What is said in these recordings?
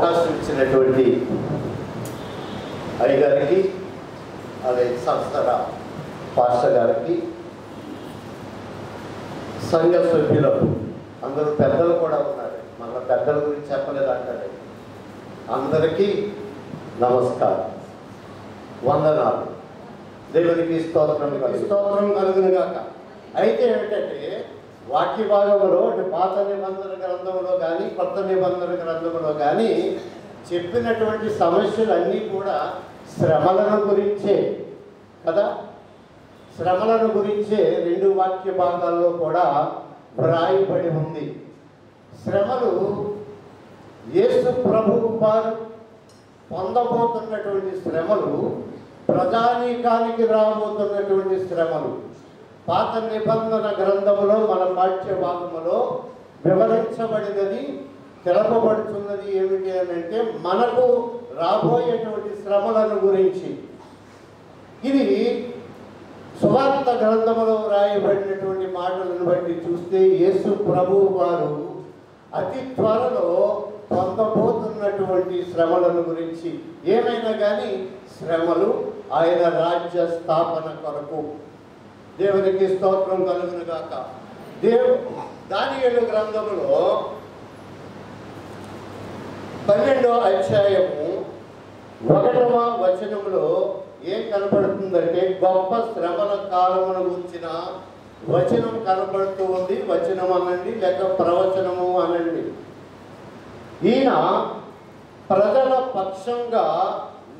అవకాశం ఇచ్చినటువంటి అయ్యగారికి, అలాగే సంస్థల పాస్టర్ గారికి, సంఘ సభ్యులకు, అందరూ పెద్దలు కూడా ఉన్నారు, మన పెద్దల గురించి చెప్పలేదు అంటారు, అందరికీ నమస్కారం, వందనాలు. దేవునికి స్తోత్రం కలుగునుగాక. అయితే ఏమిటంటే వాక్య భాగంలో పాత నిబంధన గ్రంథంలో కానీ కొత్త నిబంధన గ్రంథంలో కానీ చెప్పినటువంటి సమస్యలన్నీ కూడా శ్రమలను గురించే కదా. శ్రమలను గురించే రెండు వాక్య భాగాల్లో కూడా వ్రాయబడి ఉంది. శ్రమలు యేసు ప్రభువు వారు పొందబోతున్నటువంటి శ్రమలు, ప్రజానీకానికి రాబోతున్నటువంటి శ్రమలు పాత నిబంధన గ్రంథంలో మన పాఠ్య భాగంలో వివరించబడినది, తెలపబడుతున్నది. ఏమిటి అని అంటే మనకు రాబోయేటువంటి శ్రమలను గురించి. ఇది సువార్త గ్రంథంలో రాయబడినటువంటి మాటలను బట్టి చూస్తే యేసు ప్రభువు వారు అతి త్వరలో పొందబోతున్నటువంటి శ్రమలను గురించి. ఏమైనా కానీ శ్రమలు ఆయన రాజ్య స్థాపన కొరకు. దేవునికి స్తోత్రం కలుగునుగాక. దానియేలు గ్రంథములో 12వ అధ్యాయము 1వ వచనంలో ఏం కనపడుతుందంటే గొప్ప శ్రమల కాలమును గురించిన వచనం కనపడుతూ ఉంది. వచనం అనండి లేక ప్రవచనము అనండి. ఈయన ప్రజల పక్షంగా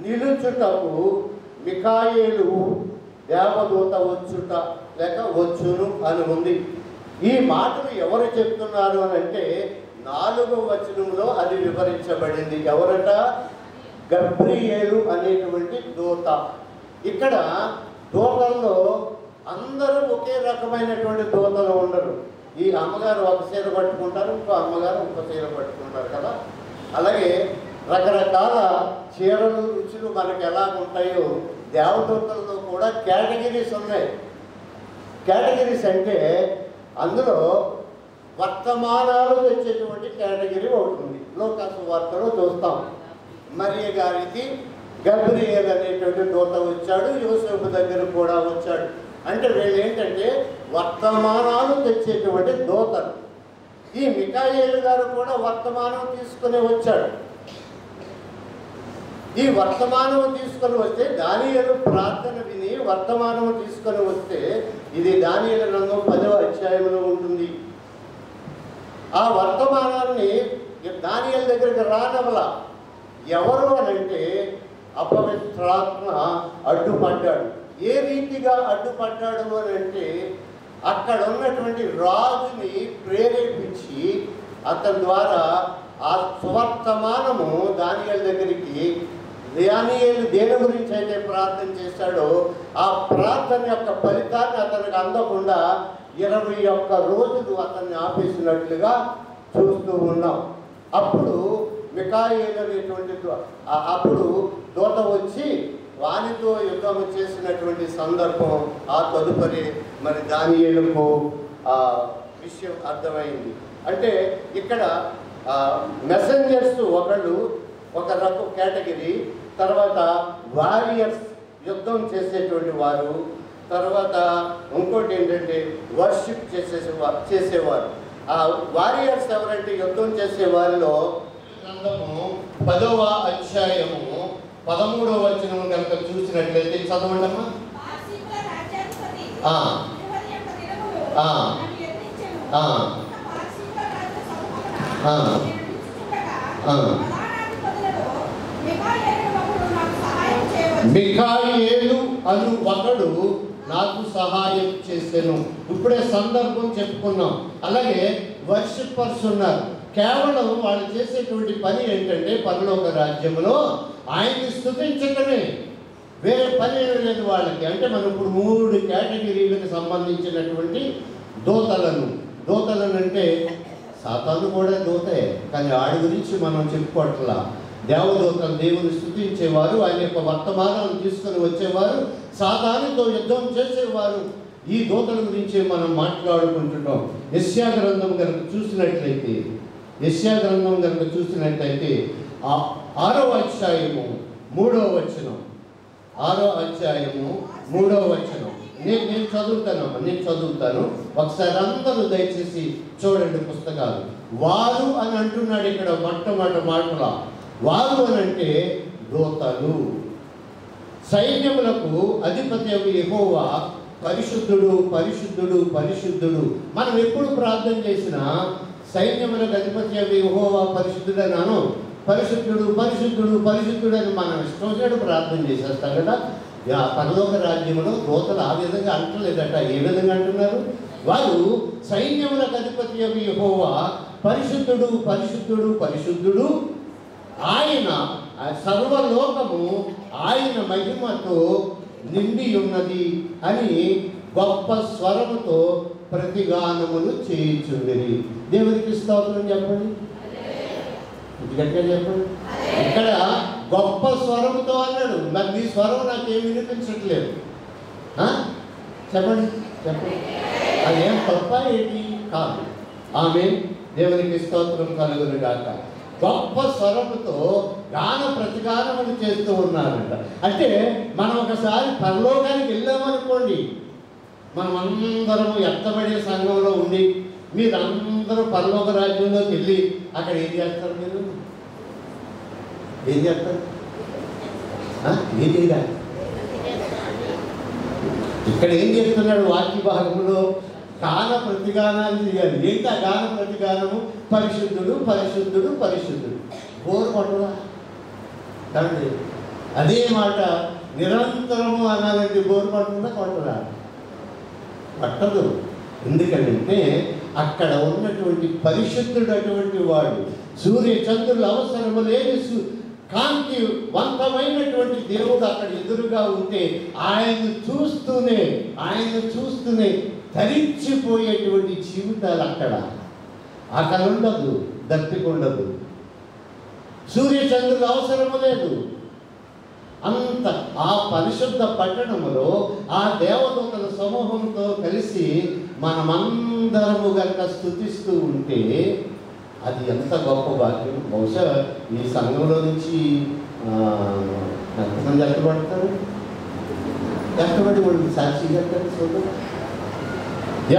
నిలుచుటకు మిఖాయేలు దేవదూత వచ్చుట లేక వచ్చును అని ఉంది. ఈ మాటలు ఎవరు చెప్తున్నారు అని అంటే 4వ వచనంలో అది వివరించబడింది. ఎవరట? గబ్రియేలు అనేటువంటి దూత. ఇక్కడ దూతల్లో అందరూ ఒకే రకమైనటువంటి దూతలు ఉండరు. ఈ అమ్మగారు ఒక చీర పట్టుకుంటారు, ఇంకో అమ్మగారు ఇంకో చీర పట్టుకుంటారు కదా. అలాగే రకరకాల చీరలు, రుచులు మనకు ఎలా ఉంటాయో దేవదూతల్లో కూడా కేటగిరీస్ ఉన్నాయి. కేటగిరీస్ అంటే అందులో వర్తమానాలు తెచ్చేటువంటి కేటగిరీ ఒకటి ఉంది. లోకాసు వార్తలో చూస్తాం. మరియ గారికి గబ్రియేలు అనేటువంటి దూత వచ్చాడు, యోసేపు దగ్గర కూడా వచ్చాడు. అంటే వీళ్ళు ఏంటంటే వర్తమానాలు తెచ్చేటువంటి దూతలు. ఈ మిఖాయేలు గారు కూడా వర్తమానం తీసుకుని వచ్చాడు. ఈ వర్తమానం తీసుకొని వస్తే దానియేలు ప్రార్థన విని వర్తమానం తీసుకొని వస్తే ఇది దానియేలు గ్రంథం 10వ అధ్యాయంలో ఉంటుంది. ఆ వర్తమానాన్ని దానియేలు దగ్గరికి రానవల. ఎవరు అనంటే అపవిత్రాత్మ అడ్డుపడ్డాడు. ఏ రీతిగా అడ్డుపడ్డాడు అని అంటే అక్కడ ఉన్నటువంటి రాజుని ప్రేరేపించి అతని ద్వారా ఆ సువర్తమానము దానియేలు దగ్గరికి, దానియేలు దేని గురించి అయితే ప్రార్థన చేశాడో ఆ ప్రార్థన యొక్క ఫలితాన్ని అతనికి అందకుండా 21 రోజులు అతన్ని ఆపేసినట్లుగా చూస్తూ ఉన్నాం. అప్పుడు మిఖాయేలు అనేటువంటి అప్పుడు దూత వచ్చి వానితో యుద్ధం చేసినటువంటి సందర్భం ఆ తదుపరి మరి దానియేలుకు విషయం అర్థమైంది. అంటే ఇక్కడ మెసెంజర్స్ ఒకళ్ళు ఒక రకం కేటగిరీ, తర్వాత వారియర్స్ యుద్ధం చేసేటువంటి వారు, తర్వాత ఇంకోటి ఏంటంటే వర్షిప్ చేసేవారు. ఆ వారియర్స్ ఎవరంటే యుద్ధం చేసే వారిలో గ్రంథము 10వ అధ్యాయము 13వ వచనం కనుక చూసినట్లయితే చదవండమ్మా. మిఖాయేలు అను ఒకడు నాకు సహాయం చేశాను. ఇప్పుడే సందర్భం చెప్పుకున్నాం. అలాగే వర్షిప్పర్స్ ఉన్నారు. కేవలం వాళ్ళు చేసేటువంటి పని ఏంటంటే పరలోక రాజ్యంలో ఆయన్ని స్తుతించటమే, వేరే పని ఏమీ లేదు వాళ్ళకి. అంటే మనం ఇప్పుడు 3 కేటగిరీలకు సంబంధించినటువంటి దూతలను అంటే సాతాను కూడా దూతే, కానీ ఆడి గురించి మనం చెప్పుకోవట్లా. దేవదూతలు దేవుని స్తుతించేవారు, ఆయన యొక్క వర్తమానాలను తీసుకొని వచ్చేవారు, సాతానుతో యుద్ధం చేసేవారు. ఈ దూతల గురించి మనం మాట్లాడుకుంటున్నాం. యెషయా గ్రంథం కనుక చూసినట్లయితే 6వ అధ్యాయము 3వ వచనం. 6వ అధ్యాయము 3వ వచనం. నేను చదువుతాను. ఒకసారి అందరూ దయచేసి చూడండి పుస్తకాలు. వారు అని అంటున్నాడు ఇక్కడ మొట్టమొదటి మాటల. వారు అని అంటే దూతలు. సైన్యములకు అధిపతి యెహోవా పరిశుద్ధుడు, పరిశుద్ధుడు, పరిశుద్ధుడు. మనం ఎప్పుడు ప్రార్థన చేసినా సైన్యములకు అధిపతి యెహోవా పరిశుద్ధుడు అన్నాను. పరిశుద్ధుడు, పరిశుద్ధుడు, పరిశుద్ధుడు అని మనం ఇష్టం వచ్చాడు ప్రార్థన చేసేస్తాం కదా. పరలోక రాజ్యంలో దూతలు ఆ విధంగా అంటలేదట. ఏ విధంగా అంటున్నారు? వారు సైన్యములకు అధిపతి యెహోవా పరిశుద్ధుడు, పరిశుద్ధుడు, పరిశుద్ధుడు. ఆయన సర్వలోకము ఆయన మహిమతో నిండి ఉన్నది అని గొప్ప స్వరముతో ప్రతిగానములు చేయుచుండిరి. దేవునికి స్తోత్రం చెప్పండి, గట్టిగా చెప్పండి. ఇక్కడ గొప్ప స్వరముతో అన్నాడు. మరి మీ స్వరం నాకేమి వినిపించట్లేదు. చెప్పండి. అదేం తప్ప ఏంటి కాదు. ఆమేన్. దేవునికి స్తోత్రం కలుగును గాక. గొప్ప స్వరముతో గాన ప్రతిగానములు చేస్తూ ఉన్నారంట. అంటే మనం ఒకసారి పరలోకానికి వెళ్ళామనుకోండి, మనం అందరము ఎత్తబడే సంఘంలో ఉండి మీరందరూ పరలోక రాజ్యంలోకి వెళ్ళి అక్కడ ఏం చేస్తారు? మీరు ఏం చేస్తారు? ఏం చేయాలి? ఇక్కడ ఏం చేస్తున్నాడు? వాక్య భాగంలో గాన ప్రతిగానాలు చేయాలి. ఏంటి ఆ గాన ప్రతిగానము? పరిశుద్ధుడు, పరిశుద్ధుడు, పరిశుద్ధుడు. బోరు పట్టదా? కాబట్టి అదే మాట నిరంతరము అనాలంటే బోరు పడుతుందా? పట్టదా? పట్టదు. ఎందుకంటే అక్కడ ఉన్నటువంటి పరిశుద్ధుడు అటువంటి వాడు. సూర్య చంద్రులు అవసరము లేని కాంతివంతమైనటువంటి దేవుడు అక్కడ ఎదురుగా ఉంటే ఆయన్ని చూస్తూనే ధరించిపోయేటువంటి జీవితాలు అక్కడ. అక్కడ ఉండదు, దప్పికుండదు. సూర్య చంద్రులు అవసరము లేదు. అంత ఆ పరిశుద్ధ పట్టణములో ఆ దేవదూతల సమూహంతో కలిసి మనమందరము గనక స్తుతిస్తూ ఉంటే అది ఎంత గొప్ప భాగ్యం. బహుశా ఈ సంఘంలో నుంచి ఎంతమంది ఎక్కబడతారు? ఎక్కబడి వాళ్ళు సాక్షి కట్టారు. చూడండి,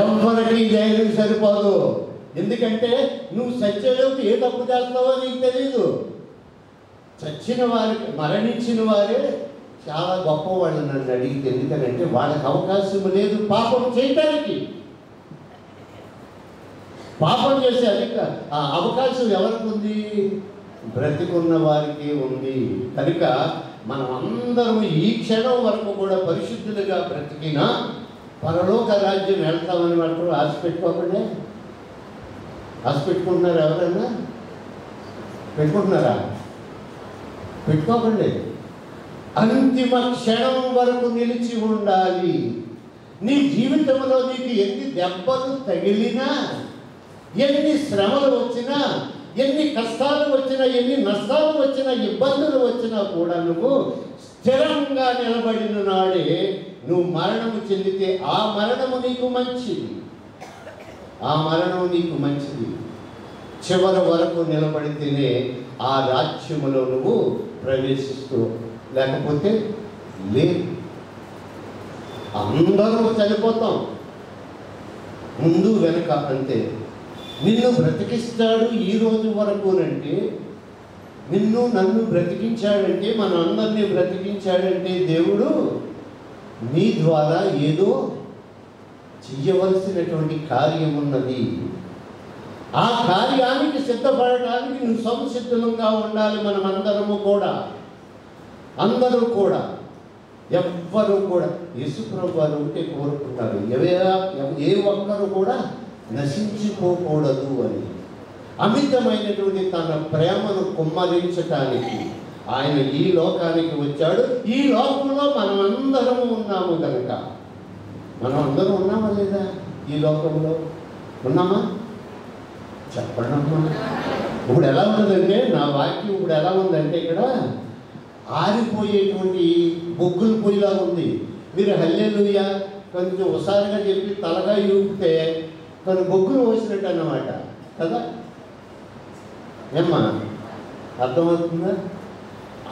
ఎవరికి ధైర్యం సరిపోదు. ఎందుకంటే నువ్వు సత్యలోకి ఏ తప్పు చేస్తావో నీకు తెలీదు. చచ్చిన వారికి, మరణించిన వారే చాలా గొప్పవాళ్ళు నన్ను అడిగితే. ఎందుకంటే వాళ్ళకి అవకాశం లేదు పాపం చేయటానికి. పాపం చేసే అవకాశం ఎవరికి ఉంది? బ్రతికున్న వారికి ఉంది. కనుక మనం అందరం ఈ క్షణం వరకు కూడా పరిశుద్ధులుగా బ్రతికినా పరలోక రాజ్యం వెళ్తామని మాత్రం ఆశ పెట్టుకోకుండా. ఆశ పెట్టుకుంటున్నారు? ఎవరన్నా పెట్టుకుంటున్నారా? పెట్టుకోకండి. అంతిమ క్షణం వరకు నిలిచి ఉండాలి. నీ జీవితంలో నీకు ఎన్ని దెబ్బలు తగిలినా, ఎన్ని శ్రమలు వచ్చినా, ఎన్ని కష్టాలు వచ్చినా, ఎన్ని నష్టాలు వచ్చినా, ఇబ్బందులు వచ్చినా కూడా నువ్వు స్థిరంగా నిలబడిన నాడే నువ్వు మరణము చెందితే ఆ మరణము నీకు మంచిది. ఆ మరణము నీకు మంచిది. చివరి వరకు నిలబడితేనే ఆ రాజ్యములో నువ్వు ప్రవేశిస్తూ, లేకపోతే లేదు. అందరూ చనిపోతాం, ముందు వెనుక అంతే. నిన్ను బ్రతికిస్తాడు ఈ రోజు వరకునంటే, నిన్ను నన్ను బ్రతికించాడంటే, మన అందరినీ బ్రతికించాడంటే దేవుడు నీ ద్వారా ఏదో చెయ్యవలసినటువంటి కార్యం ఉన్నది. ఆ కార్యానికి సిద్ధపడటానికి నువ్వు సంసిద్ధంగా ఉండాలి. మనమందరము కూడా, అందరూ కూడా, ఎవ్వరూ కూడా యేసుప్రభు వారు ఉంటే కోరుకుంటారు ఏ ఒక్కరు కూడా నశించిపోకూడదు అని. అమితమైనటువంటి తన ప్రేమను కుమ్మరించటానికి ఆయన ఈ లోకానికి వచ్చాడు. ఈ లోకంలో మనమందరము ఉన్నాము కనుక, మనం అందరం ఉన్నామా లేదా? ఈ లోకంలో ఉన్నామా? చెప్పండమ్మా. ఇప్పుడు ఎలా ఉంటుందంటే, నా వాక్యం ఇప్పుడు ఎలా ఉందంటే, ఇక్కడ ఆరిపోయేటువంటి బొగ్గుల పొయ్యిలా ఉంది. మీరు హల్లెలూయా కొంచెం హుషారుగా చెప్పి తలగా ఊపితే కొన్ని బొగ్గులు పోసినట్టు అన్నమాట కదా. ఏమ్మా అర్థమవుతుందా?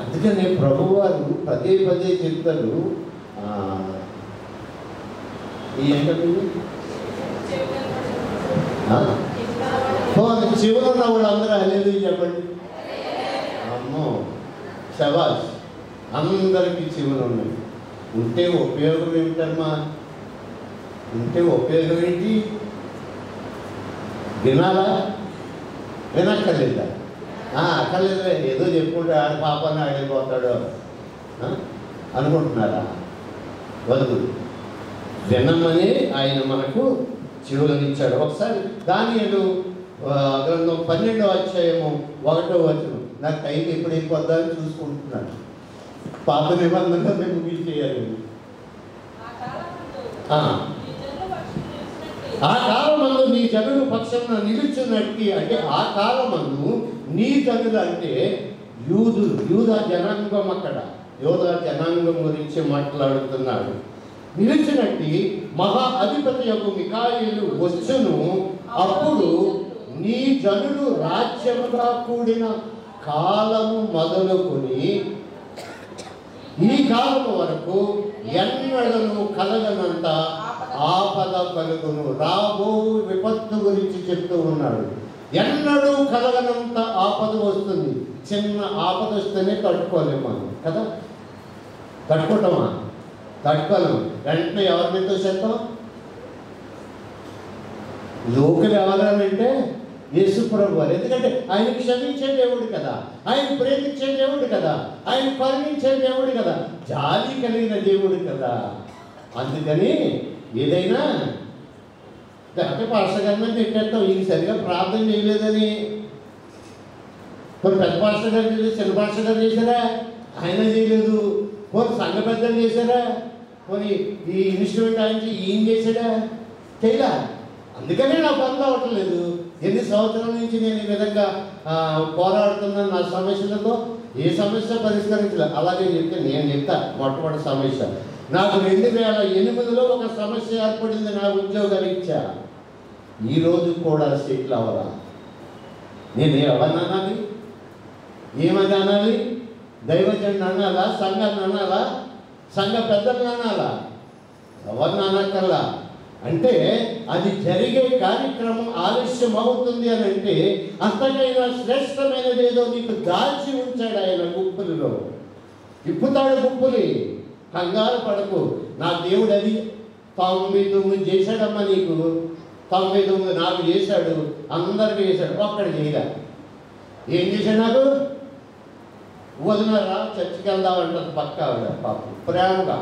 అందుకనే ప్రభువారు పదే పదే చెప్తారు. ఏంటంటే చెవులు ఉన్న వాళ్ళు అందరూ హల్లెలూయా చెప్పండి. అమ్మో శబాష్, అందరికీ చెవులు ఉన్నాయి. ఉంటే ఉపయోగం ఏమిటమ్మా? ఉంటే ఉపయోగం ఏంటి? వినాలా? వినక్కర్లేదా? అక్కర్లేదు, ఏదో చెప్పుకుంటే ఆడ పాపాన్ని ఆడిపోతాడు అనుకుంటున్నారా? వద్దు, వినమని ఆయన మనకు చెవులను ఇచ్చాడు. ఒకసారి దానియేలు గ్రంథం 12వ అధ్యాయము 1వ వచనం. నాకు టైం ఎప్పుడు అయిపోద్దా అని చూసుకుంటున్నాను. పాత నిబంధనలో మేము ముగించేయాలి. ఆ కాలమందు నీ జనులు పక్షమున నిలుచున్నట్టు, అంటే ఆ కాలమందు నీ జనులు అంటే యూదులు, యూదా జనాంగం. అక్కడ యూదా జనాంగం గురించి మాట్లాడుతున్నాడు. నిలిచినట్టు మహా అధిపతి యొక్క మిఖాయేలు వచ్చును. అప్పుడు నీ జనులు రాజ్యముగా కూడిన కాలము మొదలుకొని ఈ కాలము వరకు ఎన్నడను కలగనంత ఆపద కలుగును. రాబో విపత్తు గురించి చెప్తూ ఉన్నాడు. ఎన్నడూ కలగనంత ఆపద వస్తుంది. చిన్న ఆపద వస్తేనే తట్టుకోలేము మనం కదా. తట్టుకుంటామా? తట్టుకోలేము. వెంటనే ఎవరి మీద చెప్తాం? లోకులు ఎవరంటే యేసు ప్రభు వారు. ఎందుకంటే ఆయన క్షమించే దేవుడు కదా, ఆయన ప్రేమించే దేవుడు కదా, ఆయన కరుణించే దేవుడు కదా, జాలి కలిగిన దేవుడు కదా. అందుకని ఏదైనా అంటే పాస్టర్ గారి మీద పెట్టేస్తాం, ఈయన సరిగా ప్రార్థన చేయలేదని. కొన్ని పెద్ద పాస్టర్ గారు చేయలేదు, చిన్న పాస్టర్ గారు చేశారా? ఆయన చేయలేదు. కొన్ని సంఘ పెద్దలు చేశారా? కొన్ని ఈ ఇన్స్టిట్యూట్ ఆయన ఈయన చేశాడా? చేయలా. అందుకనే నాకు పనులు అవ్వట్లేదు. ఎన్ని సంవత్సరాల నుంచి నేను ఈ విధంగా పోరాడుతున్నాను నా సమస్యలతో. ఏ సమస్య పరిష్కరించలేదు. అలాగే చెప్తే నేను చెప్తా. మొట్టమొదటి సమస్య నాకు 2008లో ఒక సమస్య ఏర్పడింది. నా ఉద్యోగరీత్యా ఈరోజు కూడా సెటిల్ అవ్వరా? నేను ఎవరిని అనాలి? ఏమని అనాలి? దైవజనుడు అనాలా? సంఘాన్ని అనాలా? సంఘ పెద్దలను అనాలా? ఎవరిని అనక్కర్లా. అంటే అది జరిగే కార్యక్రమం ఆలస్యం అవుతుంది అని అంటే అంతకైనా శ్రేష్టమైనది ఏదో నీకు దాచి ఉంచాడు ఆయన గుంపులలో. ఇప్పుతాడు గుంపులి, కంగారు పడకు. నా దేవుడు అది 99 చేశాడమ్మా నీకు. 99 నాకు చేశాడు, అందరికీ చేశాడు, ఒక్కడు చేయలే. ఏం చేశాడు? నాకు వదినారా చర్చికి వెళ్దామంటారు పక్క ఆవిడ. పాపం ప్రేమగా,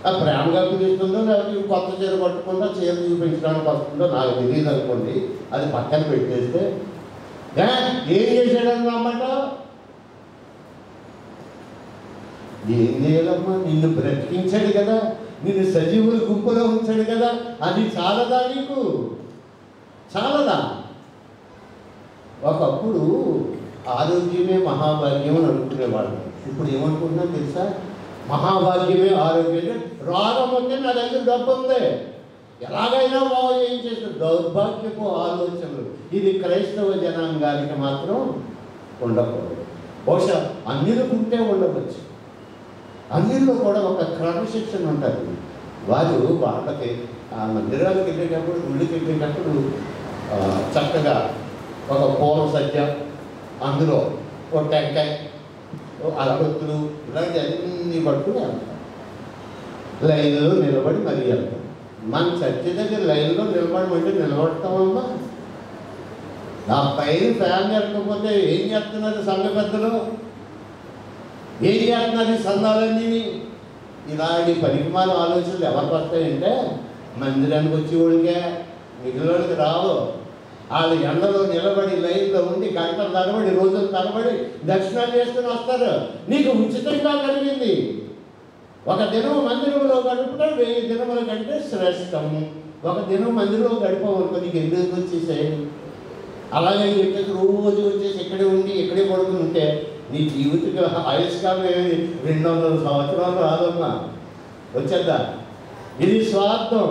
ఆ ప్రేమగా పిలుస్తుందో లేకపోతే కొత్త చీర పట్టుకుంటా చీర చూపించడానికి వస్తుందో నాకు తెలియదు అనుకోండి. అది పక్కన పెట్టేస్తే ఏం చేశాడని అన్నమాట. ఏం చేయాలమ్మా? నిన్ను బ్రతికించాడు కదా, నిన్ను సజీవుల గుంపులో ఉంచాడు కదా. అది చాలదా నీకు? చాలదా? ఒకప్పుడు ఆరోగ్యమే మహాభాగ్యం అని అనుకునేవాళ్ళు. ఇప్పుడు ఏమనుకుంటున్నా తెలుసా? మహాభాగ్యమే ఆరోగ్యం. రోగం ఉంటే నా దగ్గర డబ్బు ఉంది, ఎలాగైనా బాగు చేయించేస్తారు. దౌర్భాగ్యపు ఆలోచనలు. ఇది క్రైస్తవ జనాంగానికి మాత్రం ఉండకూడదు. బహుశా అన్యులకు ఉంటే ఉండవచ్చు. అన్యుల్లో కూడా ఒక క్రమశిక్షణ ఉంటుంది. వారు వాళ్ళకి ఆ మందిరాలకు వెళ్ళేటప్పుడు, గుడికి వెళ్ళేటప్పుడు చక్కగా ఒక పూల సజ్జ, అందులో ఒక టెంకాయ, అరగొత్తులు, ఇలాంటి అన్ని పట్టుకుని వెళ్తాం. లైన్లో నిలబడి మరీ వెళ్తాం. మన చర్చి దగ్గర లైన్లో నిలబడమంటే నిలబడతామమ్మా. నా పైన ఫ్యాన్ జరగకపోతే ఏం చేస్తున్నారు సంఘ పెద్దలు? ఏం చేస్తున్నారు సంఘాలన్నీ? ఇలాంటి పనికిమాల ఆలోచనలు ఎవరికి వస్తాయంటే మందిరానికి వచ్చేవాడికే, మిగిలినోడికి రావు. వాళ్ళు ఎండలో నిలబడి లైన్లో ఉండి గంటలు తరబడి, రోజులు తరబడి దర్శనాలు చేసుకుని వస్తారు. నీకు ఉచితంగా కలిగింది. ఒక దినం మందిరంలో గడుపుతా 1000 దినముల కంటే శ్రేష్టము. ఒక దినం మందిరంలో గడిపోవనుకో, నీకు ఎందుకు వచ్చేసాయి? అలాగే చెప్పేసి రోజు వచ్చేసి ఇక్కడే ఉండి ఇక్కడే పడుకుని ఉంటే నీ జీవిత ఆయుష్కాలం 200 సంవత్సరాలు రాదమ్మా. వచ్చేద్దా? ఇది స్వార్థం.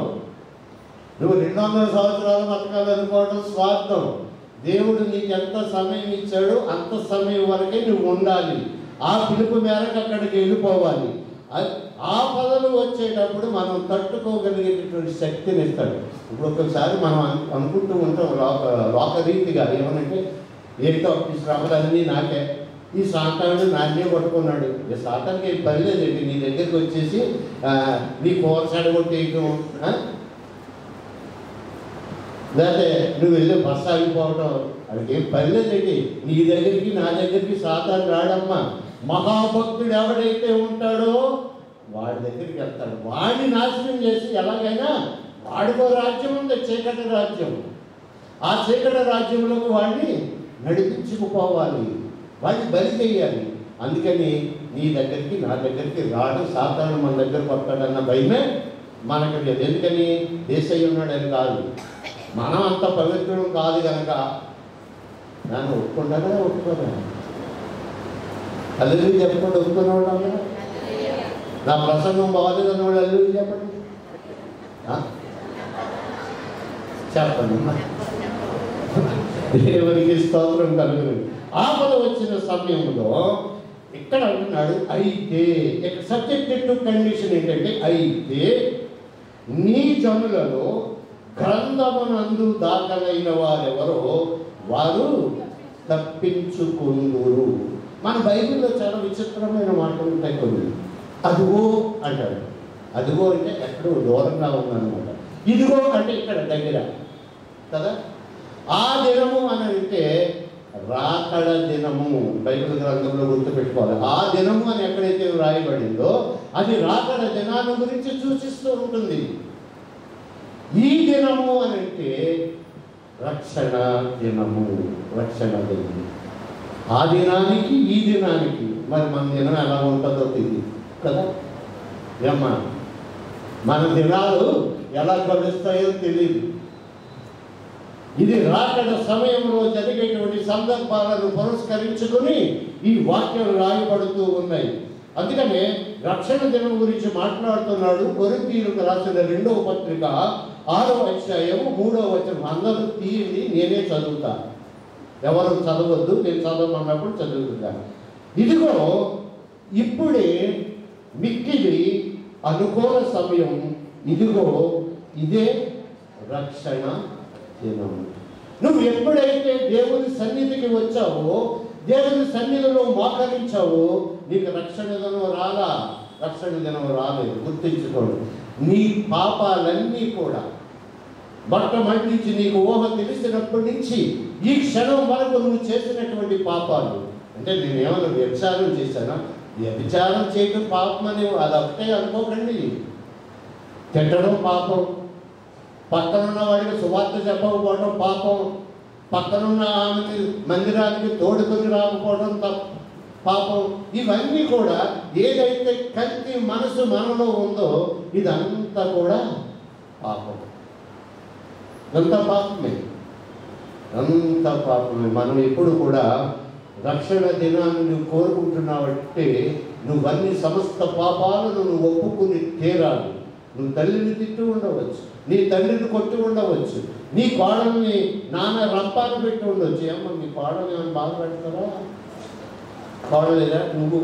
నువ్వు 200 సంవత్సరాలు బతకాలనుకోవడం స్వార్థం. దేవుడు నీకు ఎంత సమయం ఇచ్చాడో అంత సమయం వరకే నువ్వు ఉండాలి. ఆ పిలుపు మేరకు అక్కడికి వెళ్ళిపోవాలి. ఆ పదలు వచ్చేటప్పుడు మనం తట్టుకోగలిగేటటువంటి శక్తిని ఇస్తాడు. ఇప్పుడు ఒక్కొక్కసారి మనం అనుకుంటూ ఉంటాం లోకరీతిగా ఏమనంటే ఏంటో ఈ శ్రమలన్నీ నాకే, ఈ సాతానుడు నాన్నే పట్టుకున్నాడు. ఈ సాతానికి ఏం పని లేదండి, నీ దగ్గరికి వచ్చేసి నీ కోరసాడు కొట్టేయటం, లేకపోతే నువ్వు వెళ్ళి బస్సు ఆగిపోవటం, అడికి ఏం పని లేదండి. నీ దగ్గరికి నా దగ్గరికి సాతాను రాడమ్మా. మహాభక్తుడు ఎవడైతే ఉంటాడో వాడి దగ్గరికి వెళ్తాడు. వాడిని నాశనం చేసి ఎలాగైనా వాడికో రాజ్యం ఉంది, చీకటి రాజ్యం. ఆ చీకటి రాజ్యంలోకి వాడిని నడిపించుకుపోవాలి, వాడిని బలి చేయాలి. అందుకని నీ దగ్గరికి నా దగ్గరికి రాడు సాతాను, మన దగ్గరకు వస్తాడన్న భయమే మనకు లేదు. ఎందుకని దేశయ్య ఉన్నాడని కాదు, మనం అంత పవిత్రం కాదు కనుక. నన్ను ఒప్పుకుంటారా ఒప్పుకోరా? అల్లు చెప్పండి, ఒప్పుకునేవాళ్ళ. నా ప్రసంగం బాగాలేదన్న వాళ్ళు అల్లు చెప్పండి, చెప్పండి. దేవునికి స్తోత్రం కలుగుతుంది. ఆపద వచ్చిన సమయంలో ఇక్కడ అంటున్నాడు అయితే, సబ్జెక్టెడ్ టు కండిషన్ ఏంటంటే అయితే నీ జనులలో గ్రంథమునందు దాఖలైన వారెవరో వారు తప్పించుకుందురు. మన బైబిల్లో చాలా విచిత్రమైన మాటలు ఉంటాయి కొన్ని. అదిగో అంటాడు. అదిగో అంటే ఎక్కడో దూరంగా ఉందన్నమాట. ఇదిగో అంటే ఇక్కడ దగ్గర కదా. ఆ దినము అని అంటే రాకడ దినము. బైబిల్ గ్రంథంలో గుర్తుపెట్టుకోవాలి. ఆ దినము అని ఎక్కడైతే వ్రాయబడిందో అది రాకడ దినాన్ని గురించి సూచిస్తూ ఉంటుంది. ఈ దినము అని అంటే రక్షణ దినము, రక్షణ దినము. ఆ దినానికి ఈ దినానికి మరి మన దినం ఎలా ఉంటుందో తెలియదు కదా. ఏమ్మా, మన దినాలు ఎలా గడుస్తాయో తెలియదు. ఇది రాకడ సమయంలో జరిగేటువంటి సందర్భాలను పురస్కరించుకుని ఈ వాక్యాలు రాయబడుతూ ఉన్నాయి. అందుకనే రక్షణ దినం గురించి మాట్లాడుతున్నాడు. కొరింథీయులకు రాసిన 2వ పత్రిక 6వ అధ్యాయము 3వ వచనం. అందరూ తీయండి, నేనే చదువుతా. ఎవరు చదవద్దు, నేను చదవమన్నప్పుడు చదువుతున్నాను. ఇదిగో ఇప్పుడే మిక్కిలి అనుకూల సమయం, ఇదిగో ఇదే రక్షణ దినం. నువ్వు ఎప్పుడైతే దేవుని సన్నిధికి వచ్చావో, దేవుని సన్నిధిలో మోకరించావో, నీకు రక్షణ దినం రాలా, రక్షణ దినం రాలేదు. గుర్తించుకోండి. నీ పాపాలన్నీ కూడా మొట్టమొదటి నీకు ఊహ తెలిసినప్పటి నుంచి ఈ క్షణం వరకు నువ్వు చేసినటువంటి పాపాలు, అంటే నేనేమన్నా వ్యభిచారం చేశానా? వ్యభిచారం చేయడం పాపం అని అదొకటే అనుకోకండి. తిట్టడం పాపం, పక్కనున్న వాడికి సువార్త చెప్పకపోవడం పాపం, పక్కనున్న ఆమెకి మందిరానికి తోడుకొని రాకపోవడం పాపం. ఇవన్నీ కూడా ఏదైతే కల్తీ మనసు మనలో ఉందో ఇదంతా కూడా పాపం. అంత పాపమే, అంత పాపమే. మనం ఎప్పుడు కూడా రక్షణ దినాన్ని నువ్వు కోరుకుంటున్నావంటే నువ్వన్నీ సమస్త పాపాలను నువ్వు ఒప్పుకుని తీరాలి. నువ్వు తల్లిని తిట్టి ఉండవచ్చు, నీ తండ్రిని కొట్టి ఉండవచ్చు, నీ కోడల్ని నాన్న రంపాన్ని పెట్టి ఉండవచ్చు. ఏమో మీ కోడలు ఏమైనా బాగా పెడతారా? కోడలేదా? నువ్వు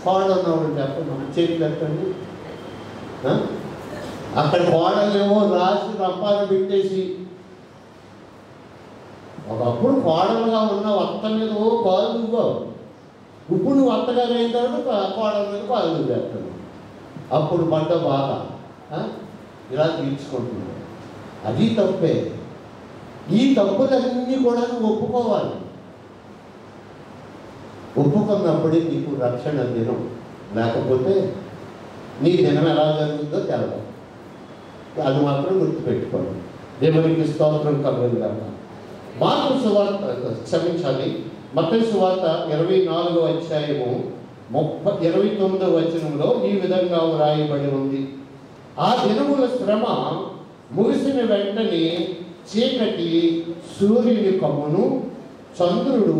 కోడన్నావు చెప్పండి, చేతి పెట్టండి. అక్కడ కోడలేమో రాసి రంపాన్ని పెట్టేసి, ఒకప్పుడు కోడలుగా ఉన్నావు, అత్త మీద కాలు నువ్వు. ఇప్పుడు నువ్వు అత్తగారు అయిన తర్వాత కోడల మీద కాలు నువ్వు చేస్తాను. అప్పుడు పడ్డ బాధ ఇలా తీర్చుకుంటున్నావు. అది తప్పే. ఈ తప్పులన్నీ కూడా నువ్వు ఒప్పుకోవాలి. ఒప్పుకున్నప్పుడే నీకు రక్షణ దినం. లేకపోతే నీ దినం ఎలా జరుగుతుందో తెలదు. అది మాత్రం గుర్తుపెట్టుకోండి. దేవునికి స్తోత్రం కలుగుతుంది. మార్కు సువార్త, క్షమించాలి, మత్తయి సువార్త 24వ అధ్యాయము 29వ వచనంలో ఈ విధంగా వ్రాయబడి ఉంది. ఆ దినముల శ్రమ ముగిసిన వెంటనే చీకటి సూర్యుని కమ్మును, చంద్రుడు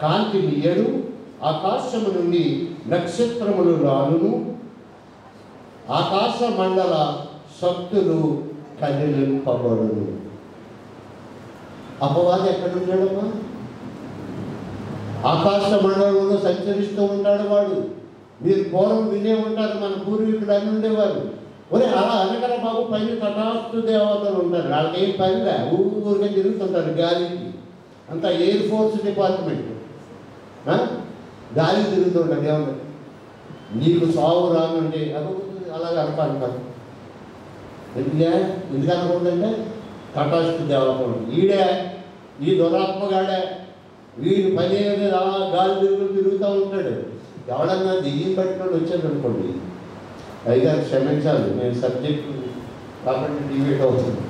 కాంతినియడు, ఆకాశము నుండి నక్షత్రములు రాలును, ఆకాశ మండల శక్తులు కదిలింపబడును. అపవాది ఎక్కడ ఉంటాడమ్మా? ఆకాశ మండలంలో సంచరిస్తూ ఉంటాడు వాడు. మీరు పూర్వం వినే ఉంటారు, మన పూర్వీకులు అని ఉండేవారు. ఒరే అలా అనగల బాబు, పైన తటాస్తు దేవతలు ఉంటారు, వాళ్ళకి ఏం పనిలే, ఊరికే తిరుగుతుంటారు గాలికి. అంతా ఎయిర్ ఫోర్స్ డిపార్ట్మెంట్ గాలి తిరుగుతుంటారు. ఏమన్నా నీకు సాగు రానుంటే అలాగే అనుకుంటారు. ఎందుకు అనుకుంటుంటే తటాస్తు దేవతలు ఈడే, ఈ దురాత్మగాడే, వీడు పని గాలి తిరుగుతూ ఉంటాడు. ఎవడన్నా దెయ్యం పట్టుకొని వచ్చాడు అనుకోండి, అయినా క్షమించాలి, నేను సబ్జెక్ట్ కాబట్టి డిబేట్ అవుతుంది.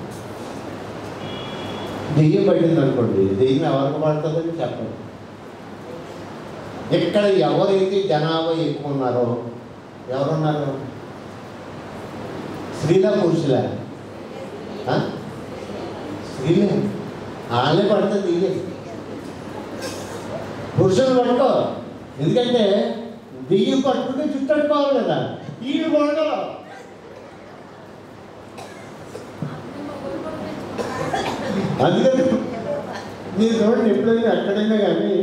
దెయ్యం పట్టింది అనుకోండి, దెయ్యం ఎవరికి పడుతుందని చెప్పండి. ఇక్కడ ఎవరైతే జనాభా ఎక్కువ ఉన్నారో, ఎవరున్నారు? స్త్రీలా పురుషులా? స్త్రీలే. వాళ్ళే పడుతుంది ఇదే. పురుషులు పట్టుకో, ఎందుకంటే దెయ్యం పట్టుకుంటే జుట్టు అట్టుకోవాలి కదా, వీళ్ళు కూడా. అందుకని మీరు చూడండి, ఎప్పుడైనా ఎక్కడైనా కానీ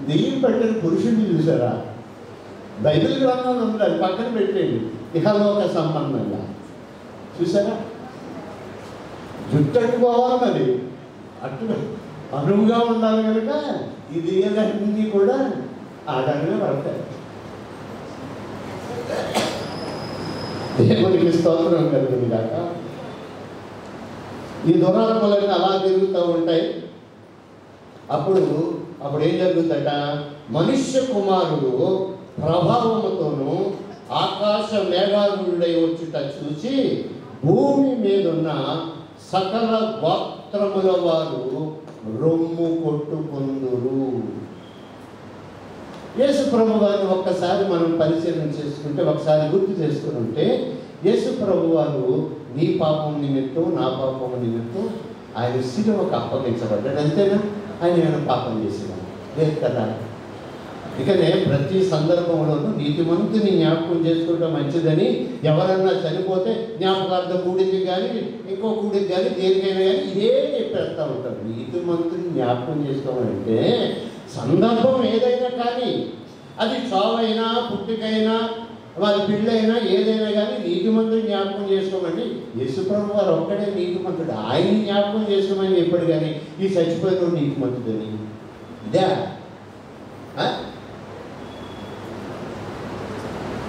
దెయ్యం పట్టిన పురుషుడిని చూసారా? బైబిల్ గ్రంథంలో ఉంది, అది పక్కన పెట్టేయండి. ఇహలోక సంబంధంగా చూసారా? జుట్టు అట్టుకోవాలి మరి, అట్టు అనువుగా ఉండాలి కనుక ఈ దెయ్యాలన్నీ కూడా ఆటనే పడతాయి. దేవునికి స్తోత్రం కలుగుతుంది కాక. ఈ దురాత్మలన్నీ అలా తిరుగుతూ ఉంటాయి. అప్పుడు ఏం జరుగుతుందట? మనుష్య కుమారుడు ప్రభావముతోనూ ఆకాశ మేఘాలుడై వచ్చుట చూసి భూమి మీదున్న సకల గోత్రముల వారు రొమ్ము కొట్టుకొందురు. యేసు ప్రభు వారిని ఒక్కసారి మనం పరిశీలన చేసుకుంటే, ఒకసారి గుర్తు చేసుకుని ఉంటే, యేసు ప్రభు వారు నీ పాపం నిమిత్తం, నా పాపం నిమిత్తం ఆయన శిలువకు అప్పగించబడ్డాడు. అంతేనా? ఆయన ఏమైనా పాపం చేసినా లేదు కదా. ఇకనే ప్రతి సందర్భంలోనూ నీతిమంతుని జ్ఞాపకం చేసుకోవడం మంచిదని, ఎవరన్నా చనిపోతే జ్ఞాపకార్థ కూడికి కానీ ఇంకో కూడికి కానీ దేనికైనా కానీ ఇదే చెప్పేస్తూ ఉంటారు. నీతిమంతుని జ్ఞాపకం చేసుకోవాలంటే సందర్భం ఏదైనా కానీ, అది చావైనా పుట్టికైనా వారి పిల్లైనా ఏదైనా కానీ నీతిమంతుని జ్ఞాపకం చేసుకోమండి. యేసుప్రభు వారు ఒక్కడే నీతిమంతుడు, ఆయన్ని జ్ఞాపకం చేసుకోమని చెప్పాడు. కానీ ఈ చచ్చిపోయిన నీతిమంతుడని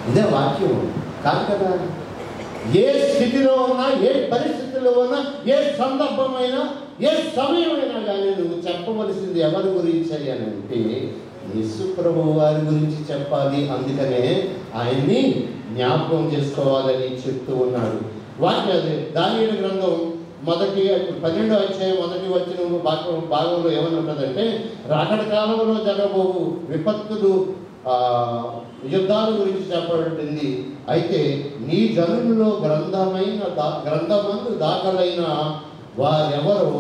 ఇదే వాక్యం కాదు కదా. ఏ స్థితిలో ఉన్నా, ఏ పరిస్థితిలో ఉన్నా, ఏ సందర్భమైనా, ఏ సమయమైనా కానీ నువ్వు చెప్పవలసింది ఎవరి గురించి అని అంటే యేసు ప్రభు వారి గురించి చెప్పాలి. అందుకనే ఆయన్ని జ్ఞాపకం చేసుకోవాలని చెప్తూ ఉన్నాడు. వాక్యం దానియేలు గ్రంథం 12వ అధ్యాయం 1వ వచనం భాగంలో ఏమని ఉంటుందంటే, రాకడ కాలంలో జరగబోవు విపత్తులు, యుద్ధాల గురించి చెప్పబడింది. అయితే నీ జనులలో గ్రంథమందు దాఖలైన వారెవరు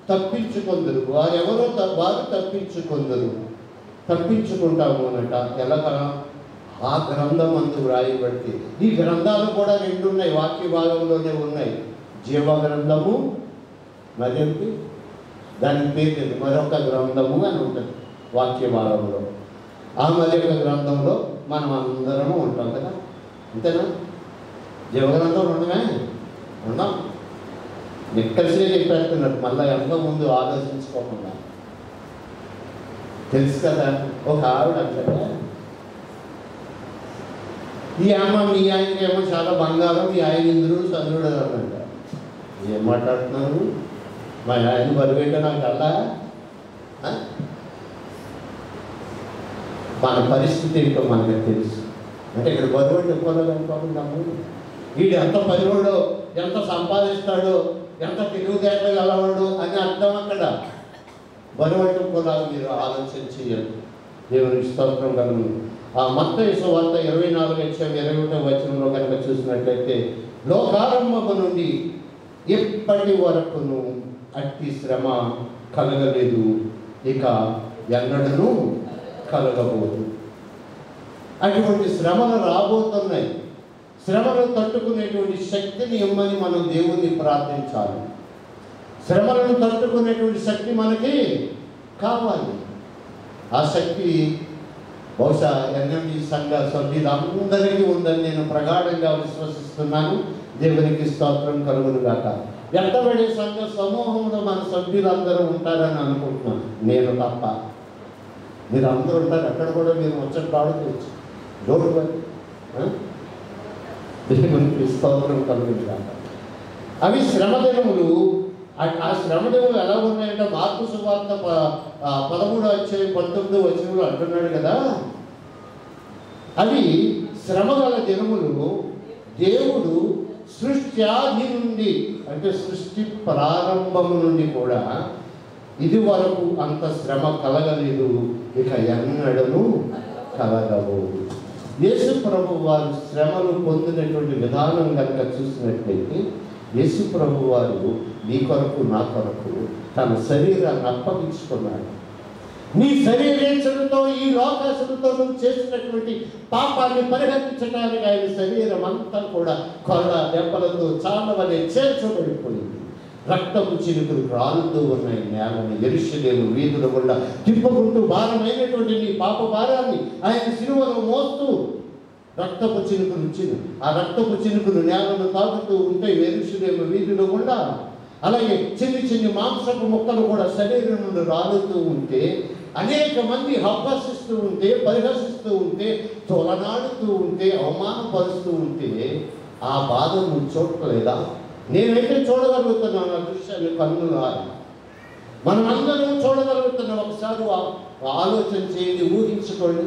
తప్పించుకొందరు. వారు తప్పించుకుంటాము అన్నట. ఎలాగా? ఆ గ్రంథం అందు వ్రాయబడితే. ఈ గ్రంథాలు కూడా 2 ఉన్నాయి, వాక్య భాగంలోనే ఉన్నాయి. జీవ గ్రంథము, మరేంటి దాని పేరు మరొక గ్రంథము అని ఉంటుంది వాక్య భాగంలో. ఆ మరొక గ్రంథంలో మనం అందరము ఉంటాం కదా, అంతేనా? జీవగ్రంథం ఉండమే ఉన్నాం. నిక్కల్సే చెప్పేస్తున్నట్టు మళ్ళీ ఎంతో ముందు ఆలోచించుకోకుండా. తెలుసు కదా, ఒక ఆవిడ అంటారా, ఈ అమ్మ మీ ఆయనకేమో చాలా బంగారం, మీ ఆయన ఇంద్రుడు చంద్రుడు అనంట. ఏం మాట్లాడుతున్నారు? మా ఆయన బరువేట నాకు అలా. మన పరిస్థితి ఏంటో మనకు తెలుసు. అంటే ఇక్కడ బరువు చెప్పుకోవాలనుకోకుండా వీడు ఎంత పనివాడో, ఎంత సంపాదిస్తాడో, ఎంత తెలివితేటలు గలవాడు అని అర్థం. అక్కడ బరువు చెప్పుకోవాలి. మీరు ఆలోచన చేయాలి. దేవునికి స్తోత్రం కలుగు. ఆ మత్తయి సువార్త 24:21 వచనంలో కనుక చూసినట్లయితే, లోకారంభము నుండి ఎప్పటి వరకును అట్టి శ్రమ కలగలేదు, ఇక ఎన్నడను కలగబోదు. అటువంటి శ్రమలు రాబోతున్నాయి. శ్రమను తట్టుకునేటువంటి శక్తిని ఇమ్మని మనం దేవుణ్ణి ప్రార్థించాలి. శ్రమలను తట్టుకునేటువంటి శక్తి మనకి కావాలి. ఆ శక్తి బహుశా ఎన్ఎండి సంఘ సభ్యులందరికీ ఉందని నేను ప్రగాఢంగా విశ్వసిస్తున్నాను. దేవునికి స్తోత్రం కలుగును గాక. వెంటబడే సంఘ సమూహంలో మన సభ్యులందరూ ఉంటారని అనుకుంటున్నాను, నేను తప్ప. మీరు అందరూ ఉంటారు, అక్కడ కూడా మీరు ముచ్చట ఆడుకోవచ్చు. Don't worry. దేవునికి స్తోత్రం కలుగును గాక. అవి శ్రమదినములు. ఆ శ్రమదినములు ఎలా ఉన్నాయంటే మార్కు సువార్త 13:19 అంటున్నాడు కదా, అవి శ్రమగల దినములు. దేవుడు సృష్టి ఆది నుండి, అంటే సృష్టి ప్రారంభము నుండి కూడా ఇది వరకు అంత శ్రమ కలగలేదు, ఇక ఎన్నడను కలగవు. యేసు ప్రభు వారు శ్రమలు పొందినటువంటి విధానం కనుక చూసినట్లయితే, యేసు ప్రభు వారు నీ కొరకు నా కొరకు తన శరీరాన్ని అప్పగించుకున్నాడు. నీ శరీరేచ్ఛలతో ఈ లోకాశలతో నువ్వు చేసినటువంటి పాపాన్ని పరిహరించడానికి ఆయన శరీరం అంతా కూడా కొల్ల దెబ్బలతో చాలవలే చేర్చబడిపోయింది. రక్తపు చినుకులు రాలుతూ ఉన్నాయి నేలని. యెరూషలేము వీధుల గుండా తిప్పుకుంటూ భారమైనటువంటి నీ పాప భారాన్ని ఆయన సిలువలో మోస్తూ రక్తపు చినుకులు వచ్చింది. ఆ రక్తపు చినుకులు నేలను తాకుతూ ఉంటే యెరూషలేము వీధుల గుండా, అలాగే చిన్ని చిన్ని మాంసపు ముక్కలు కూడా శరీరం నుండి రాలుతూ ఉంటే, అనేక మంది హబ్బసిస్తూ ఉంటే, పరిహసిస్తూ ఉంటే, తొలనాడుతూ ఉంటే, అవమానపరుస్తూ ఉంటే ఆ బాధ నువ్వు చూడలేదా? నేనైతే చూడగలుగుతున్నాను ఆ దృశ్యాన్ని కన్నులారా. మనం అందరం చూడగలుగుతున్నాం. ఒకసారి ఆలోచన చేయండి, ఊహించుకోండి.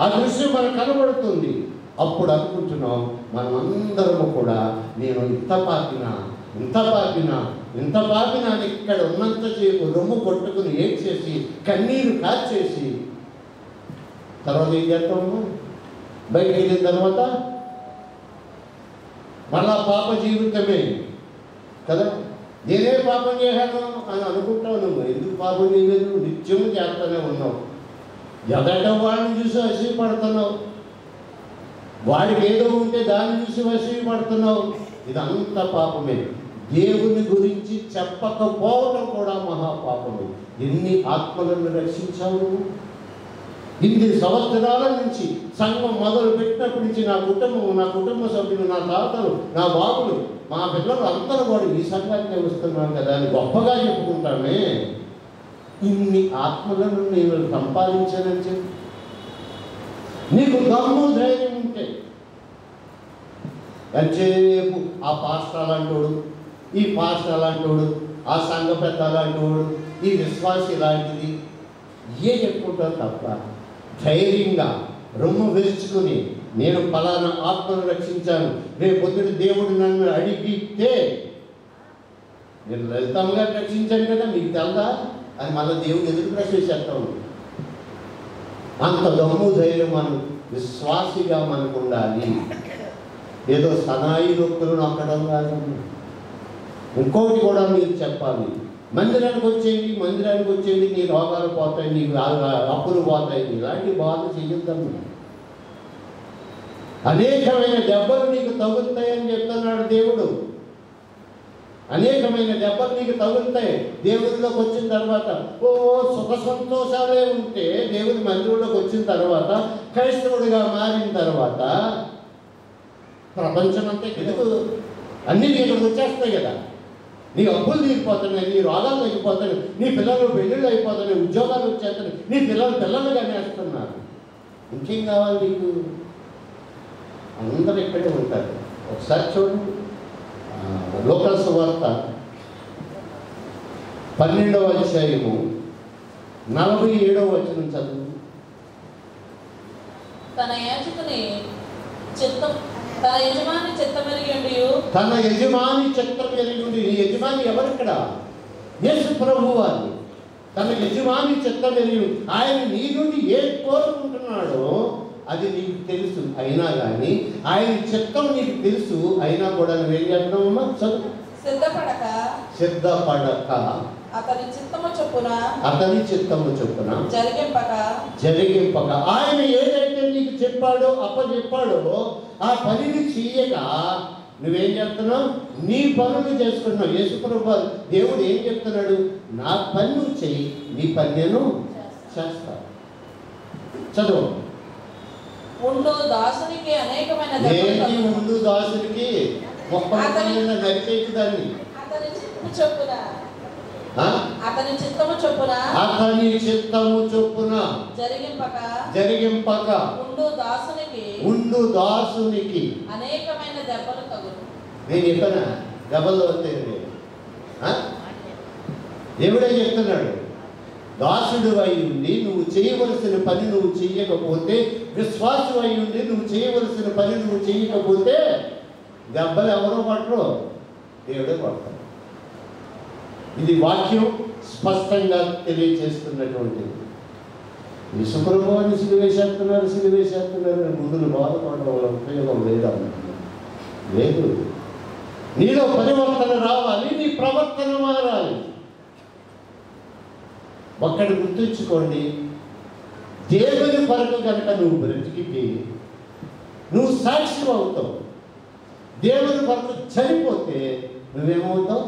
ఆ దృశ్యం మనకు కనబడుతుంది. అప్పుడు అనుకుంటున్నాం మనమందరము కూడా, నేను ఇంత పాపినా ఇక్కడ ఉన్నంతసేపు రొమ్ము కొట్టుకుని ఏడ్చేసి కన్నీరు కార్చేసి తర్వాత ఏం చేస్తాము? బయటికి వెళ్ళిన తర్వాత మళ్ళా పాప జీవితమే కదా. నేనే పాపం చేశాను అని అనుకుంటావు. నువ్వు ఎందుకు పాపం చేయలేదు? నిత్యము చేస్తూనే ఉన్నావు. ఎదట వాడిని చూసి వశీపడుతున్నావు, వాడికి ఏదో ఉంటే దాన్ని చూసి వశీపడుతున్నావు. ఇదంతా పాపమే. దేవుని గురించి చెప్పకపోవడం కూడా మహాపాపము. ఎన్ని ఆత్మలను రక్షించావు? ఇన్ని సంవత్సరాల నుంచి సంఘం మొదలు పెట్టినప్పటి నుంచి నా కుటుంబ సభ్యులు, నా తాతలు, నా బాబులు, మా పిల్లలు అందరూ కూడా ఈ సంఘానికి వస్తున్నాను కదా అని గొప్పగా చెప్పుకుంటామే. ఇన్ని ఆత్మలను నేను సంపాదించానని చెప్పి నీకు దమ్ము ధైర్యం ఉంటే, ఎంతసేపు ఆ పాస్టర్ అలాంటోడు, ఈ పాస్టర్ అలాంటోడు, ఆ సంఘ పెద్ద అలాంటోడు, ఈ విశ్వాసి లాంటిది ఏ చెప్పుకుంటారు తప్ప ధైర్యంగా రొమ్ము విరుచుకుని నేను ఫలానా ఆత్మను రక్షించాను, రేపు పొద్దున దేవుడు నన్ను అడిగితే నేను లలితంగా రక్షించాను కదా మీకు తెలదా అని మళ్ళీ దేవుడు ఎదురు ప్రశ్నిస్తాను. అంత దమ్ము ధైర్యం మనం విశ్వాసిగా మనకు ఉండాలి. ఏదో సనాయి నొక్కులు నొక్కడం కాదు. ఇంకోటి కూడా మీరు చెప్పాలి. మందిరానికి వచ్చేయండి, నీ రోగాలు పోతాయి, నీకు అప్పులు పోతాయి, ఇలాంటి బాధ చెయ్యొద్దాము. అనేకమైన దెబ్బలు నీకు తగులుతాయని చెప్తున్నాడు దేవుడు. అనేకమైన దెబ్బలు నీకు తగులుతాయి. దేవుడిలోకి వచ్చిన తర్వాత సుఖ సంతోషాలే ఉంటే, దేవుడి మందిరంలోకి వచ్చిన తర్వాత, క్రైస్తవుడిగా మారిన తర్వాత ప్రపంచం అంతా ఎందుకు అన్నీ ఇక్కడికి వచ్చేస్తాయి కదా. నీ అప్పులు తీరిపోతున్నాయి, నీ రోగాలు తగ్గిపోతాయి, నీ పిల్లలు పెళ్ళిళ్ళు అయిపోతున్నాయి, ఉద్యోగాలు వచ్చేస్తున్నాయి, నీ పిల్లలు కనేస్తున్నారు. ఇంకేం కావాలి నీకు? అందరూ ఇక్కడే ఉంటారు. ఒకసారి చూడండి, లోకాసు సువార్త 12వ అధ్యాయము 47వ వచనం చదువు. తన యజమాని చిత్తం ఎరిగి నీ యజమాని ఎవరిక్కడ? యేసు ప్రభువు వారు. తన యజమాని చిత్తం ఎరిగి ఆయన నీ నుండి ఏం కోరుకుంటున్నాడో అది నీకు తెలుసు. అయినా కానీ ఆయన చిత్తం నీకు తెలుసు, అయినా కూడా నువ్వేం చేస్తున్నావమ్మా? చదువు. సిద్ధపడక అతని చిత్తము చొప్పున జరిగింపక ఆయన ఏదైతే నీకు చెప్పాడో అప్పచెప్పాడో ఆ పనిని చెయ్యక నువ్వేం చేస్తున్నావు? నీ పనులు చేసుకుంటున్నావు. యేసుప్రభు దేవుడు ఏం చెప్తున్నాడు? నా పని నువ్వు చెయ్యి, నీ పని నేను చేస్తా. చదువు. ఉండు దాసునికి అనేకమైన ఏంటి ఉండు దాసునికి? నరికేకు దాన్ని. అతని చిత్తము చొప్పున అతని చిత్తము చొప్పున జరిగింపక ఉండు దాసునికి అనేకమైన దెబ్బలు తగులు. నేను చెప్పానా దెబ్బలు వస్తాయి? దేవుడే చెప్తున్నాడు, దాసుడు అయి ఉండి నువ్వు చేయవలసిన పని నువ్వు చెయ్యకపోతే, విశ్వాసు అయి ఉండి నువ్వు చేయవలసిన పని నువ్వు చెయ్యకపోతే దెబ్బలు ఎవరో పట్టరు, దేవుడే పడతాడు. ఇది వాక్యం స్పష్టంగా తెలియజేస్తున్నటువంటిది. యేసుప్రభువుని సిలువేసేస్తున్నారు ముందులు బాధపడడం వల్ల ఉపయోగం లేదు. నీలో పరివర్తన రావాలి, నీ ప్రవర్తన మారాలి. ఒక్కడి గుర్తుంచుకోండి, దేవుని కొరకు కనుక నువ్వు బ్రతికితే నువ్వు సాక్షి అవుతావు. దేవుని కొరకు చనిపోతే నువ్వేమవుతావు?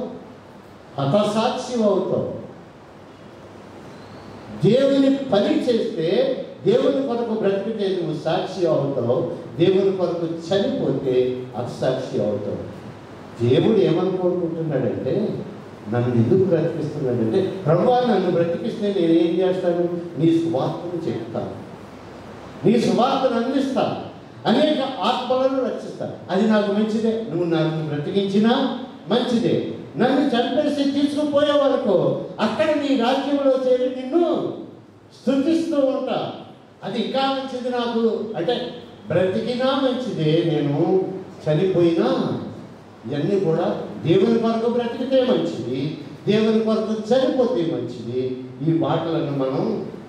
హతసాక్షి అవుతావు. దేవుని పని చేస్తే, దేవుని కొరకు బ్రతికితే నువ్వు సాక్షి అవుతావు. దేవుని కొరకు చనిపోతే హతసాక్షి అవుతావు. దేవుడు ఏమని కోరుకుంటున్నాడంటే, నన్ను ఎందుకు బ్రతికిస్తున్నాడంటే, ప్రభువా నన్ను బ్రతికిస్తే నేనేం చేస్తాను? నీ సువార్తను చెప్తాను, నీ సువార్తను అందిస్తాను, అనేక ఆత్మలను రక్షిస్తాను. అది నాకు మంచిదే. నువ్వు నన్ను బ్రతికించినా మంచిదే. నన్ను చంపేసి తీసుకుపోయే వరకు అక్కడ నీ రాజ్యంలో చేరి నిన్ను స్తుతిస్తూ ఉంటా. అది ఇంకా మంచిది నాకు. అంటే బ్రతికినా మంచిదే, నేను చనిపోయినా ఇవన్నీ కూడా దేవుని కొరకు బ్రతికితే మంచిది, దేవుని కొరకు చనిపోతే మంచిది. ఈ మాటలను మనం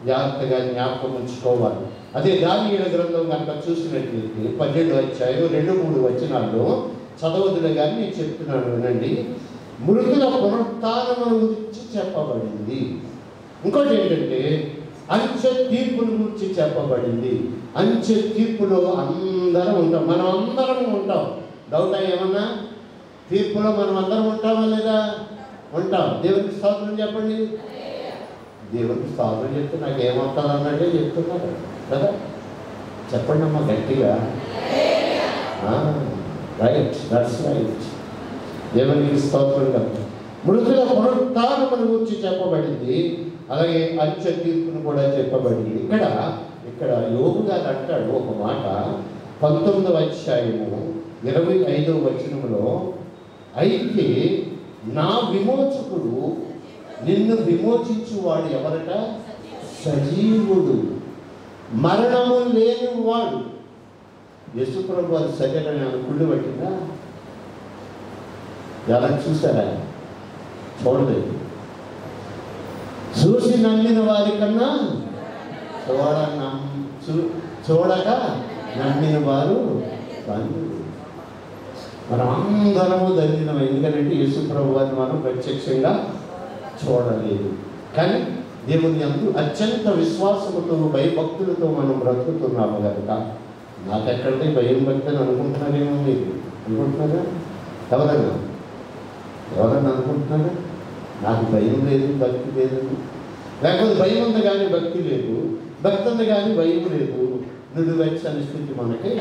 జాగ్రత్తగా జ్ఞాపకం ఉంచుకోవాలి. అదే దానియేలు గ్రంథం కనుక చూసినట్లయితే 12వ అధ్యాయం 2-3 వచనాల్లో చదవదులు కానీ నేను చెప్తున్నాను వినండి. మృతుల పునరుత్థానమును గురించి చెప్పబడింది. ఇంకోటి ఏంటంటే అంచె తీర్పును గురించి చెప్పబడింది. అంచె తీర్పులో అందరం ఉంటాం, మనం అందరం ఉంటాం. డౌటా ఏమన్నా? తీర్పులో మనం అందరం ఉంటామా లేదా? ఉంటాం. దేవునికి స్తోత్రం చెప్పండి. దేవునికి స్తోత్రం చెప్తే నాకు ఏమవుతుంది అన్నట్టే చెప్తున్నారు కదా. చెప్పండి అమ్మా గట్టిగా. Right, that's right. దేవునికి స్తోత్రం కదా. మృతుల పునరుత్థానమును గురించి చెప్పబడింది. అలాగే అంచె తీర్పును కూడా చెప్పబడింది. ఇక్కడ యోబు గారు అంటాడు ఒక మాట 19వ అధ్యాయము 25వ వచనములో, అయితే నా విమోచకుడు నిన్ను విమోచించువాడు ఎవరట? సజీవుడు, మరణము లేని వాడు. యేసుప్రభు వారి శరీరాన్ని కుళ్ళు పట్టిందా? ఎలా చూసారా? చూడలేదు. చూసి నమ్మిన వారి కన్నా చూడక నమ్మిన వారు ధన్యులు. మనం అందరము ధన్యులం. ఎందుకంటే యేసుప్రభు వారిని మనం ప్రత్యక్షంగా చూడలేదు, కానీ దేవుని యందు అత్యంత విశ్వాసముతో భయభక్తులతో మనం బ్రతుకుతున్నాము కనుక నాకెక్కడితే భయం భక్తి అని అనుకుంటున్నారేమో. మీరు అనుకుంటున్నారా? ఎవరన్నా అనుకుంటున్నారా? నాకు భయం లేదు, భక్తి లేదు. లేకపోతే భయం ఉంది కానీ భక్తి లేదు, భక్తి ఉంది కానీ భయం లేదు. నిలువెచ్చని స్థితి మనకి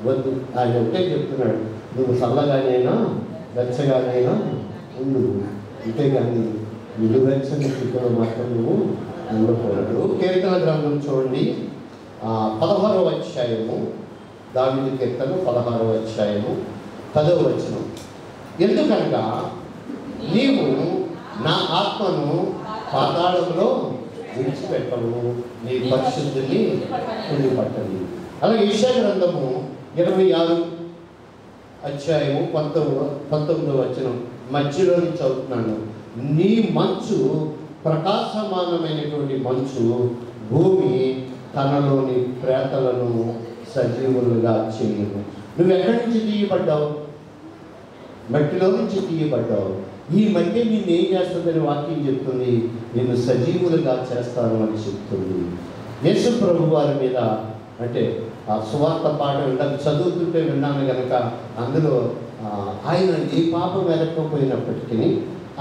వద్దు. ఆయన ఒకటే చెప్తున్నాడు, నువ్వు చల్లగానైనా వెచ్చగానైనా ఉండు, అంతేగాని నిలువెచ్చని స్థితిలో మాత్రం నువ్వు ఉండకూడదు. కీర్తన గ్రంథం చూడండి, 16వ అధ్యాయము, దావీదు కీర్తన 16వ అధ్యాయము 10వ వచనం. ఎందుకనగా నీవు నా ఆత్మను పాతాళంలో విడిచిపెట్టవు, నీ పరిశుద్ధిని కుడిపట్టదు. అలాగే యెషయా గ్రంథము 26 అధ్యాయము 19వ వచనం మధ్యలో నుంచి చదువుతున్నాను. నీ మంచు ప్రకాశమానమైనటువంటి మంచు భూమి తనలోని ప్రేతలను సజీవులుగా చేయను. నువ్వు ఎక్కడి నుంచి తీయబడ్డావు? మట్టిలో నుంచి తీయబడ్డావు. ఈ మట్టి నిన్ను ఏం చేస్తుందని వాక్యం చెప్తుంది? నిన్ను సజీవులుగా చేస్తాను అని చెప్తుంది. యేసు ప్రభు వారి మీద అంటే ఆ సువార్త పాఠం ఇందాక చదువుతుంటే విన్నాను కనుక అందులో ఆయన ఏ పాపం ఎరక్కపోయినప్పటికీ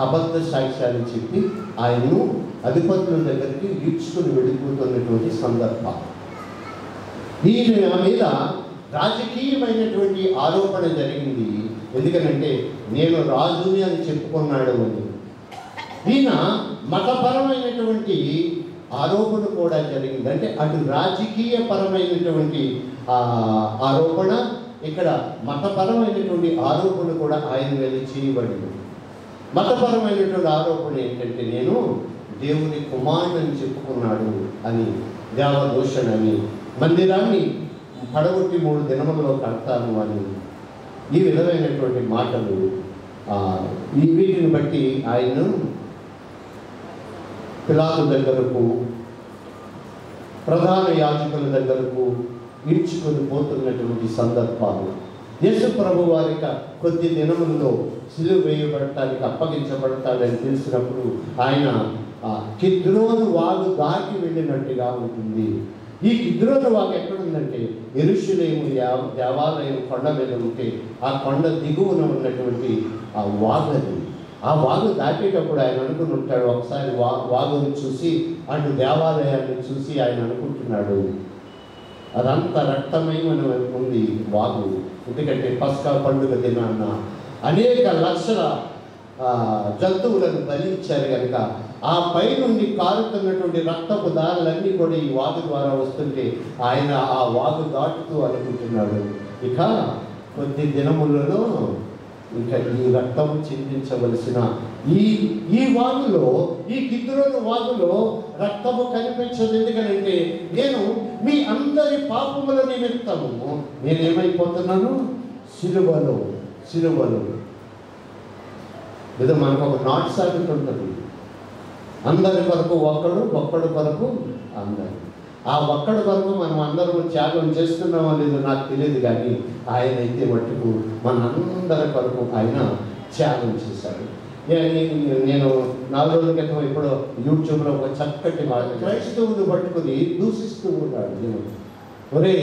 అబద్ధ సాక్ష్యాన్ని చెప్పి ఆయన్ను అధిపతుల దగ్గరికి ఈడ్చుకుని వెళ్ళిపోతున్నటువంటి సందర్భం. ఈయన మీద రాజకీయమైనటువంటి ఆరోపణ జరిగింది. ఎందుకనంటే నేను రాజుని అని చెప్పుకున్నాడు అని. ఈయన మతపరమైనటువంటి ఆరోపణ కూడా జరిగింది. అంటే అటు రాజకీయ పరమైనటువంటి ఆరోపణ, ఇక్కడ మతపరమైనటువంటి ఆరోపణ కూడా ఆయన మీద చేయబడింది. మతపరమైనటువంటి ఆరోపణ ఏంటంటే నేను దేవుని కుమారుడని చెప్పుకున్నాడు అని, దేవదూషణ అని, మందిరాన్ని పడగొట్టి 3 దినములలో కడతాను అని, ఈ విధమైనటువంటి మాటలు వీటిని బట్టి ఆయన్ను పిలాతు దగ్గరకు, ప్రధాన యాజకుల దగ్గరకు ఈడ్చుకొని పోతున్నటువంటి సందర్భాలు. యేసు ప్రభు వారిక కొద్ది దినములలో సిలువ వేయబడటానికి అప్పగించబడతాడని తెలిసినప్పుడు ఆయన కిద్రోను వాగు దాటి వెళ్ళినట్టుగా ఉంటుంది. ఈ కిద్రోను వాగు ఎక్కడుందంటే యెరూషలేము దేవాలయం కొండ మీద ఉంటే ఆ కొండ దిగువన ఉన్నటువంటి ఆ వాగది. ఆ వాగు దాటేటప్పుడు ఆయన అనుకుని ఉంటాడు, ఒకసారి వాగుని చూసి అటు దేవాలయాన్ని చూసి ఆయన అనుకుంటున్నాడు అదంతా రక్తమయమని ఉంది వాగు. ఎందుకంటే పస్కా పండుగ దినాన్న అనేక లక్షల జంతువులను బలిచ్చారు కనుక ఆ పై నుండి కారుతున్నటువంటి రక్తపు దారులన్నీ కూడా ఈ వాగు ద్వారా వస్తుంటే ఆయన ఆ వాగు దాటుతూ అనుకుంటున్నాడు, ఇక కొద్ది దినములలో ఇంకా ఈ రక్తము చిందించవలసిన ఈ వాగులో, ఈ కిద్రోను వాగులో రక్తము కనిపించదు. ఎందుకనంటే నేను మీ అందరి పాపముల నిమిత్తము నేనేమైపోతున్నాను, సిలువలో ఏదో మనకు ఒక నాట్ సాగుతుంటుంది, అందరి కొరకు ఒక్కడు కొరకు అందరు. ఆ ఒక్కడి కొరకు మనం అందరం త్యాగం చేస్తున్నామో లేదో నాకు తెలియదు, కానీ ఆయన అయితే మట్టుకు మనందరి కొరకు ఆయన త్యాగం చేశాడు. నేను 4 రోజుల క్రితం ఇప్పుడు యూట్యూబ్లో ఒక చక్కటి క్రైస్తవుని పట్టుకుని దూషిస్తూ ఉన్నాడు. ఒరే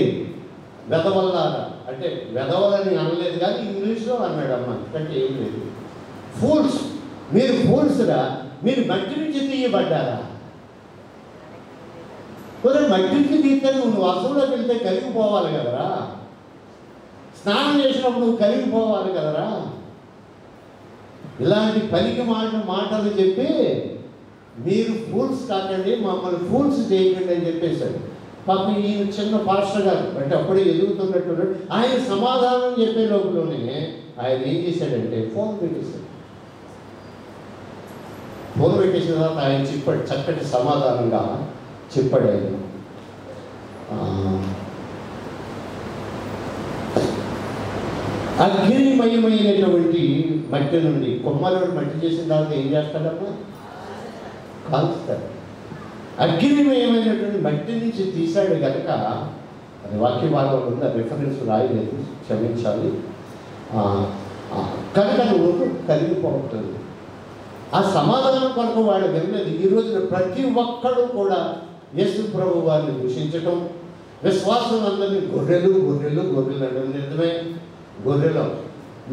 వెధవల్లారా, అంటే వెధవలని అనలేదు కానీ ఇంగ్లీష్లో అన్నాడు. అమ్మ అంటే ఏం లేదు, ఫూల్స్, మీరు ఫూల్స్రా, మీరు మట్టి నుంచి తీయబడ్డారా? కొంచెం మట్టి నుంచి తీస్తే నువ్వు వర్షంలోకి వెళ్తే కరిగిపోవాలి కదరా, స్నానం చేసినప్పుడు నువ్వు కరిగిపోవాలి కదరా. ఇలాంటి పనికి మాటలు చెప్పి మీరు ఫూల్స్ కాకండి, మమ్మల్ని ఫూల్స్ చేయకండి అని చెప్పేశాడు. పాపం ఈయన చిన్న పాస్టర్ గారు అంటే అప్పుడే ఎదుగుతున్నట్టు ఆయన సమాధానం చెప్పే లోపలనే ఆయన ఏం చేశాడంటే ఫోన్ పెట్టేశాడు. ఫోన్ పెట్టేసిన తర్వాత ఆయన చెప్పాడు, చక్కటి సమాధానంగా చెప్పాడు ఆయన. అగ్నిమయమైనటువంటి మట్టి నుండి కొమ్మలు మట్టి చేసిన తర్వాత ఏం చేస్తాడమ్మా, కాల్స్తాడు. అగ్నిమయమైనటువంటి మట్టి నుంచి తీశాడు కనుక, అది వాక్య భాగంలో ఉంది, ఆ రిఫరెన్స్ రాయలేదు, క్షమించాలి. కనుక నువ్వు కలిగిపోతుంది. ఆ సమాధానం కొరకు వాడు విన్నది. ఈ రోజున ప్రతి ఒక్కడు కూడా యేసు ప్రభు వారిని దూషించటం, విశ్వాసులందరినీ గొర్రెలు అంటే నిజమే గొర్రెలం,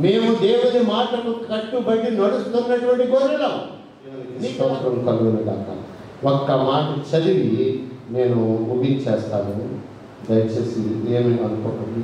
మేము దేవుని మాటకు కట్టుబడి నడుస్తున్నటువంటి గొర్రెలం. కలుగును కాక. ఒక్క మాట చదివి నేను ముగించేస్తాను, దయచేసి ఏమీ అనుకోకండి.